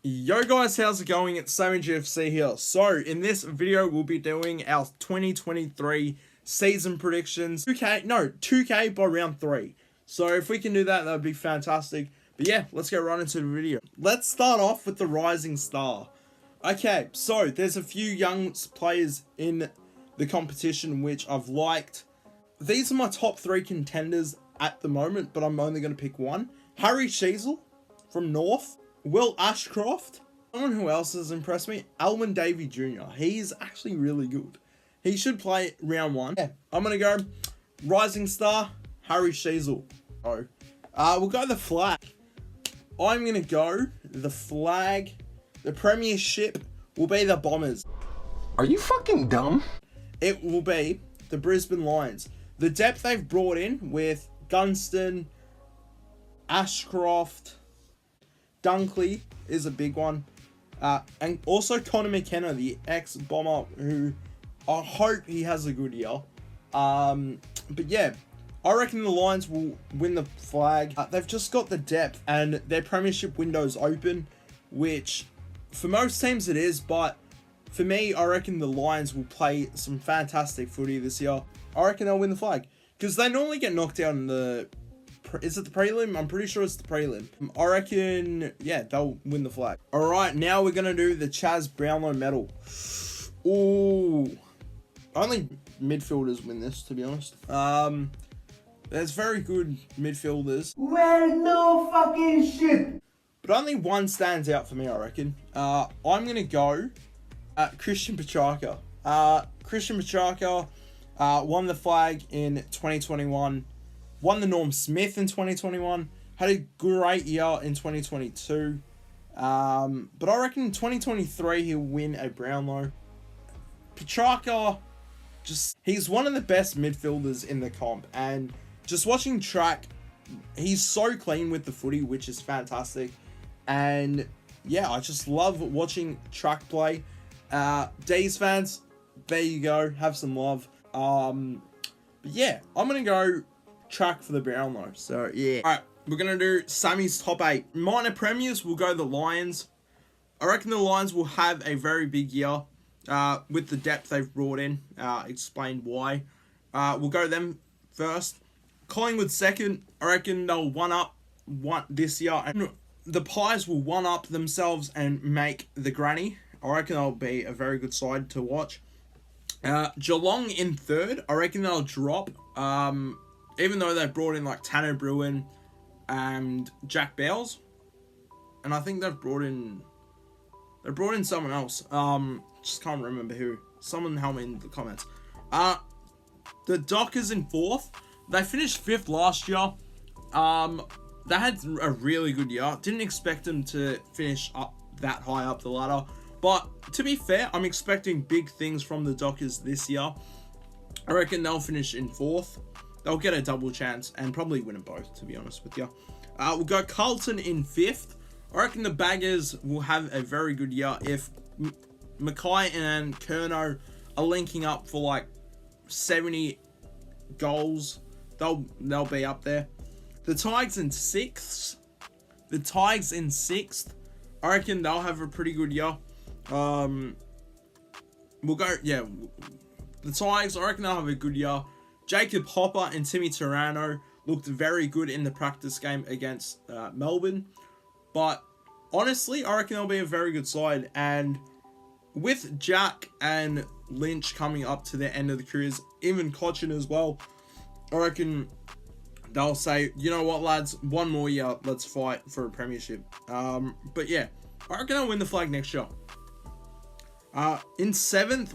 Yo guys, how's it going? It's Sammy GFC here. So in this video we'll be doing our 2023 season predictions. 2K by round 3. So if we can do that, that would be fantastic. But yeah, let's get right into the video. Let's start off with the rising star. Okay, so there's a few young players in the competition which I've liked. These are my top 3 contenders at the moment, but I'm only going to pick one. Afl Season from North. Will Ashcroft. Someone who else has impressed me, Alvin Davey Jr. He's actually really good. He should play round 1. Yeah, I'm going to go rising star, Afl Season. We'll go the flag. I'm going to go the flag. The premiership will be the Bombers. Are you fucking dumb? It will be the Brisbane Lions. The depth they've brought in with Gunston, Ashcroft, Dunkley is a big one. And also Connor McKenna, the ex-Bomber, who I hope he has a good year. But yeah, I reckon the Lions will win the flag. They've just got the depth and their premiership window's open, which for most teams it is, but for me, I reckon the Lions will play some fantastic footy this year. I reckon they'll win the flag because they normally get knocked out in the... Is it the prelim? I'm pretty sure it's the prelim. I reckon, yeah, they'll win the flag. All right, now we're going to do the Chaz Brownlow medal. Ooh. Only midfielders win this, to be honest. There's very good midfielders. Well, no fucking shit. But only one stands out for me, I reckon. I'm going to go Christian Petrarca. Christian Petrarca won the flag in 2021. Won the Norm Smith in 2021. Had a great year in 2022. But I reckon in 2023 he'll win a Brownlow. Petrarca, he's one of the best midfielders in the comp. And just watching track, he's so clean with the footy, which is fantastic. And yeah, I just love watching track play. D's fans, there you go. Have some love. But yeah, I'm going to go track for the Brownlow. So yeah. Alright, we're going to do Sammy's top 8. Minor premiers will go the Lions. I reckon the Lions will have a very big year with the depth they've brought in. Explained why. We'll go them first. Collingwood second. I reckon they'll one this year. And the Pies will one up themselves and make the granny. I reckon they'll be a very good side to watch. Geelong in third. I reckon they'll drop. Even though they've brought in like Tanner Bruin and Jack Bales. And I think they've brought in someone else. Just can't remember who. Someone help me in the comments. The Dockers in fourth. They finished 5th last year. They had a really good year. Didn't expect them to finish up that high up the ladder. But to be fair, I'm expecting big things from the Dockers this year. I reckon they'll finish in 4th. They'll get a double chance and probably win them both, to be honest with you. We'll go Carlton in 5th. I reckon the Baggers will have a very good year if Mackay and Curnow are linking up for like 70 goals. They'll be up there. The Tigers in 6th. I reckon they'll have a pretty good year. We'll go, yeah. The Tigers, I reckon they'll have a good year. Jacob Hopper and Timmy Taranto looked very good in the practice game against Melbourne. But honestly, I reckon they'll be a very good side. And with Jack and Lynch coming up to their end of the careers, even Cochin as well, I reckon they'll say, you know what, lads, one more year, let's fight for a premiership. But yeah, I reckon they'll win the flag next year. In 7th,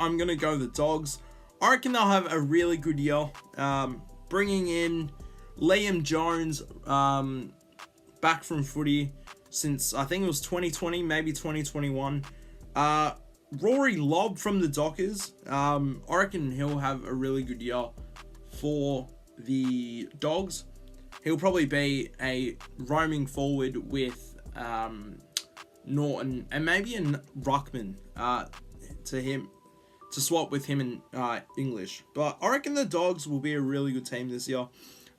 I'm gonna go the Dogs. I reckon they'll have a really good year. Bringing in Liam Jones back from footy since I think it was 2020, maybe 2021. Rory Lobb from the Dockers. I reckon he'll have a really good year for the Dogs. He'll probably be a roaming forward with Norton and maybe a Ruckman to swap with him in English. But I reckon the Dogs will be a really good team this year.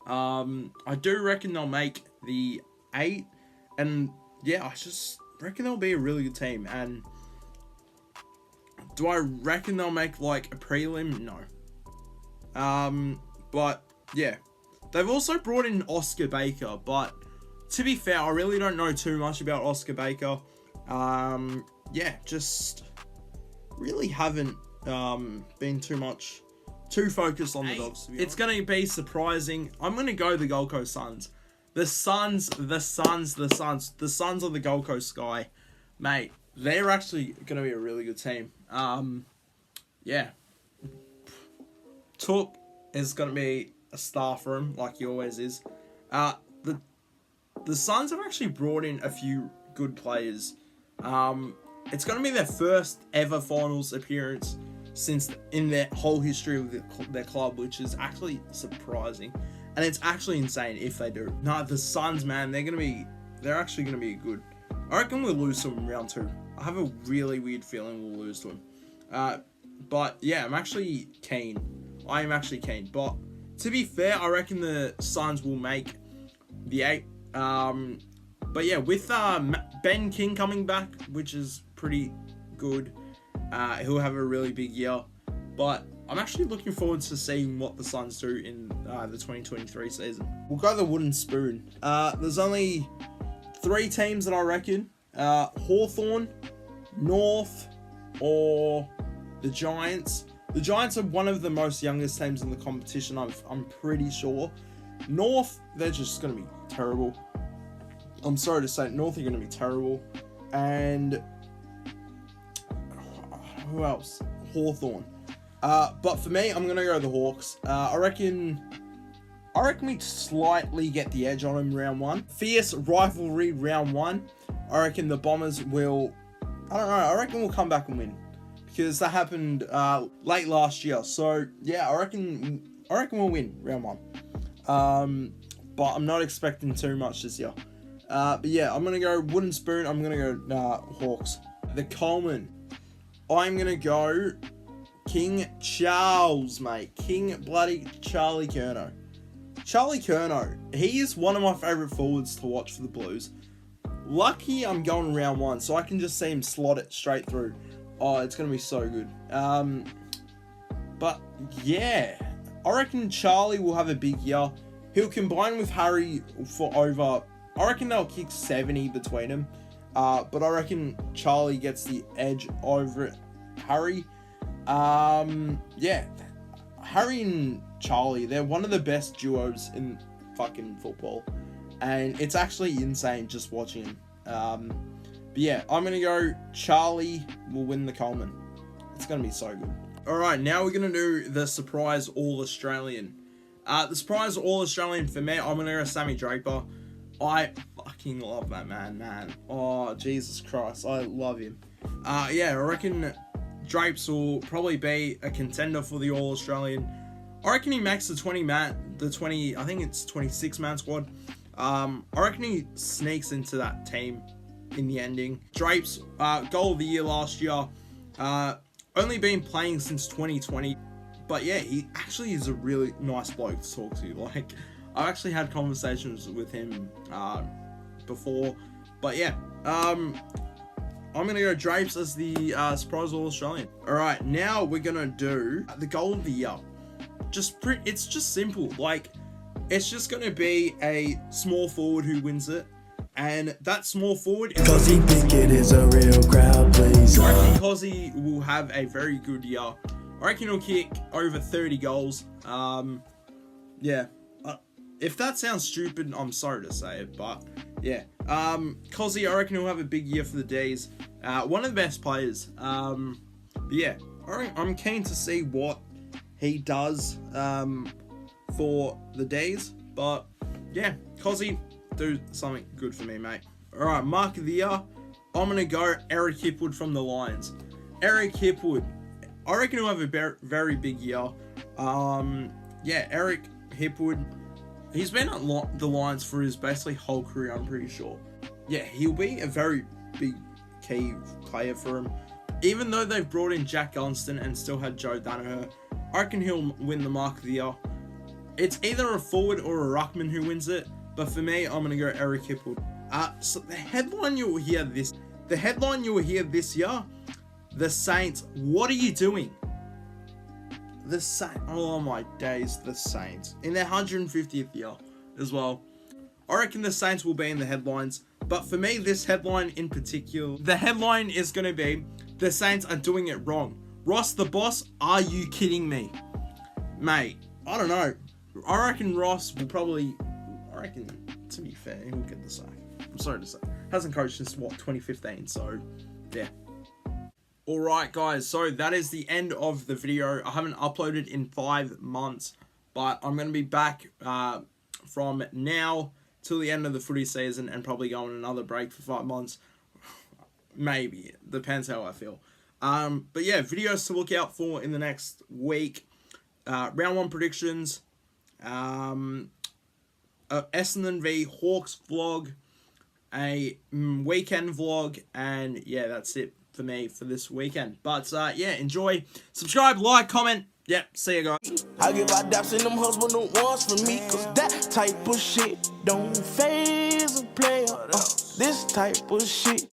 I do reckon they'll make the 8. And yeah, I just reckon they'll be a really good team. And do I reckon they'll make like a prelim? No. But yeah, they've also brought in Oscar Baker, but to be fair, I really don't know too much about Oscar Baker. Yeah, just really haven't been too focused on the Dogs. It's going to be surprising. I'm going to go the Gold Coast Suns. The Suns of the Gold Coast Sky, mate. They're actually going to be a really good team. Yeah. Took is going to be a star for him, like he always is. The Suns have actually brought in a few good players. It's going to be their first ever finals appearance since in their whole history of their club, which is actually surprising. And it's actually insane if they do. No, the Suns, man, they're actually going to be good. I reckon we'll lose to them in round 2. I have a really weird feeling we'll lose to them. But yeah, I'm actually keen. I am actually keen. But to be fair, I reckon the Suns will make the 8. But yeah, with Ben King coming back, which is pretty good, he'll have a really big year. But I'm actually looking forward to seeing what the Suns do in the 2023 season. We'll go the wooden spoon. There's only 3 teams that I reckon. Hawthorn, North, or the Giants. The Giants are one of the most youngest teams in the competition, I'm pretty sure. North, they're just going to be terrible. I'm sorry to say, North are going to be terrible. And who else? Hawthorn. But for me, I'm going to go the Hawks. I reckon we slightly get the edge on them round 1. Fierce rivalry round 1. I reckon the Bombers will, I don't know, I reckon we'll come back and win. Because that happened late last year. So, yeah, I reckon we'll win round 1. But I'm not expecting too much this year. But yeah, I'm going to go wooden spoon. I'm going to go Hawks. The Coleman. I'm going to go King Charles, mate. King bloody Charlie Curnow. Charlie Curnow. He is one of my favourite forwards to watch for the Blues. Lucky I'm going round 1, so I can just see him slot it straight through. Oh, it's going to be so good. But yeah, I reckon Charlie will have a big year. He'll combine with Harry for over, I reckon they'll kick 70 between them. But I reckon Charlie gets the edge over Harry. Yeah, Harry and Charlie, they're one of the best duos in fucking football. And it's actually insane just watching him. But yeah, I'm going to go Charlie will win the Coleman. It's going to be so good. Alright, now we're going to do the surprise All-Australian. The surprise All-Australian for me, I'm going to go Sammy Draper. I fucking love that man. Oh, Jesus Christ, I love him. Yeah, I reckon Drapes will probably be a contender for the All-Australian. I reckon he makes the 20, I think it's 26-man squad. I reckon he sneaks into that team in the ending. Drapes, goal of the year last year. Only been playing since 2020. But yeah, he actually is a really nice bloke to talk to. Like, I've actually had conversations with him before. But yeah, I'm going to go Drapes as the surprise All-Australian. Alright, now we're going to do the goal of the year. It's just simple. Like, it's just going to be a small forward who wins it. And that small forward is... Cause he think it is a real crowd pleaser. I reckon Cozzy will have a very good year. I reckon he'll kick over 30 goals. Yeah. If that sounds stupid, I'm sorry to say it, but yeah. Cozzy, I reckon he'll have a big year for the D's. One of the best players. But yeah, I'm keen to see what he does for the D's. But yeah, Cozzy, do something good for me, mate. Alright, mark of the year. I'm going to go Eric Hipwood from the Lions. Eric Hipwood. I reckon he'll have a very big year. Yeah, Eric Hipwood. He's been at the Lions for his basically whole career, I'm pretty sure. Yeah, he'll be a very big key player for him. Even though they've brought in Jack Gunston and still had Joe Danaher, I reckon he'll win the mark of the year. It's either a forward or a ruckman who wins it. but for me, I'm gonna go Eric Hipple. So the headline you will hear this year, the Saints. What are you doing? The Saints. Oh my days, the Saints in their 150th year as well. I reckon the Saints will be in the headlines. But for me, this headline in particular, the headline is going to be, the Saints are doing it wrong. Ross the boss, are you kidding me? Mate, I don't know. I reckon Ross will probably, to be fair, he'll get the sack. I'm sorry to say. Hasn't coached since, 2015, so, yeah. Alright guys, so that is the end of the video. I haven't uploaded in 5 months, but I'm going to be back from now till the end of the footy season and probably go on another break for 5 months. Maybe. Depends how I feel. But yeah, videos to look out for in the next week. Round 1 predictions. Essendon v Hawks vlog. A weekend vlog. And yeah, that's it for me for this weekend. But yeah, enjoy. Subscribe, like, comment. Yep, see you guys. I give out daps in them husband don't wants for me, cause that type of shit don't phase a player. This type of shit